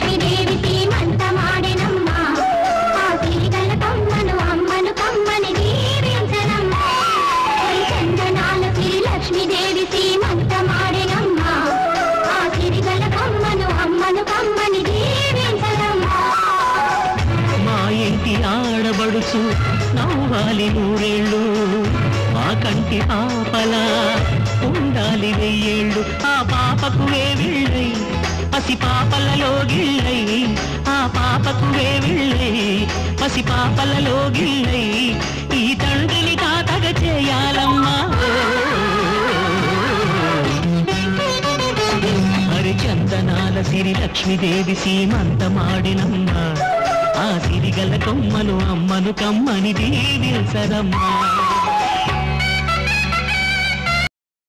లక్ష్మీదేవి సీమంత మాడెనమ్మ ఆ సిరిగల కొమ్మను అమ్మను కమ్మని దీవించనమ్మ చందనాల శ్రీ లక్ష్మీదేవి సీమంత మాడెనమ్మ ఆ సిరిగల కొమ్మను అమ్మను కమ్మని దీవించనమ్మ మా ఇంటి ఆడబడుచు నవ్వాలి నూరేళ్ళు మా కంటి పాపలా ఉండాలి వెయ్యేళ్ళు ఆ పాపకు వేవిళ్ళై పసి పాపలలో గిళ్ళై ఆ పాపకు వేవిళ్ళై పసి పాపలలో గిళ్ళై ఈ తండ్రిని తాతగా చేయాలమ్మా మరి చందనాల సిరి లక్ష్మీదేవి సీమంత మాడినమ్మా ఆ సిరిగల కొమ్మను అమ్మను కమ్మని దీవించరమ్మా